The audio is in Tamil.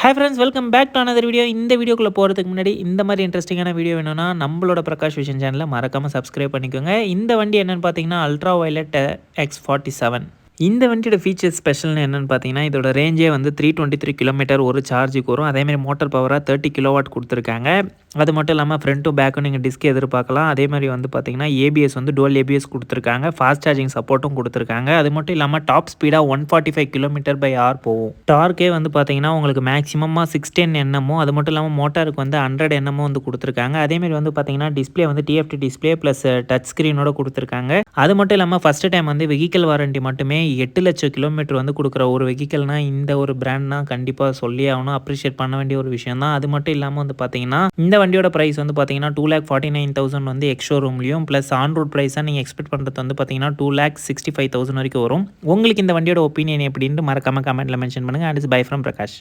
Hi friends, welcome back to another video. இந்த வீடியோக்குள்ளே போகிறதுக்கு முன்னாடி இந்த மாதிரி இன்ட்ரெஸ்டிங்கான வீடியோ வேணும்னா நம்மளோட பிரகாஷ் விஷன் சேனலை மறக்காமல் சப்ஸ்கிரைப் பண்ணிக்கோங்க. இந்த வண்டி என்னென்னு பார்த்தீங்கன்னா அல்ட்ரா வயலட் X47. இந்த வண்டியோட ஃபீச்சர்ஸ் ஸ்பெஷல்னு என்னென்னு பார்த்தீங்கன்னா இதோட ரேஞ்சே வந்து 323 கிலோமீட்டர் ஒரு சார்ஜுக்கு வரும். அதேமாதிரி மோட்டர் பவராக 30 கிலோவாட் கொடுத்துருக்காங்க. அது மட்டும் இல்லாமல் ஃப்ரண்ட்டும் பேக்கும் நீங்கள் டிஸ்க் எதிர்பார்க்கலாம். அதே மாதிரி வந்து பார்த்தீங்கன்னா ஏபிஎஸ் வந்து டுவல் ஏபிஎஸ் கொடுத்துருக்காங்க. ஃபாஸ்ட் சார்ஜிங் சப்போர்ட்டும் கொடுத்துருக்காங்க. அது மட்டும் இல்லாமல் டாப் ஸ்பீடாக 145 km/h போகும். டார்க்கே வந்து பார்த்தீங்கன்னா உங்களுக்கு மேக்ஸிமமாக 610 Nm. அது மட்டும் இல்லாமல் மோட்டாருக்கு வந்து 100 Nm வந்து கொடுத்துருக்காங்க. அதேமாதிரி வந்து பார்த்தீங்கன்னா டிஸ்பிளே வந்து டிஎஃப்டி டிஸ்பிளே ப்ளஸ் டச் ஸ்க்ரீனோட கொடுத்துருக்காங்க. அது மட்டும் இல்லாமல் ஃபஸ்ட்டு டைம் வந்து வெஹிக்கல் வாரண்டி மட்டுமே 8 லட்சம் கிலோமீட்டர் வந்து கொடுக்குற ஒரு வெஹிக்கல்னா இந்த ஒரு பிராண்ட்னா கண்டிப்பாக சொல்லி ஆகணும், அப்ரிஷியேட் பண்ண வேண்டிய ஒரு விஷயம் தான். அது மட்டும் இல்லாமல் வந்து பார்த்தீங்கன்னா இந்த வண்டியோட ப்ரைஸ் வந்து பார்த்தீங்கன்னா 2,49,000 வந்து எக்ஸ் ஷோரூம்லையும் ப்ளஸ் ஆன் ரோட் ப்ரைஸாக நீங்கள் எக்ஸ்பெக்ட் பண்ணுறது வந்து பார்த்தீங்கன்னா 2,65,000 வரைக்கும் வரும். உங்களுக்கு இந்த வண்டியோட ஒப்பீனியன் எப்படின்ட்டு மறக்காம கமெண்ட்டில் மென்ஷன் பண்ணுங்கள். And it's by from Prakash.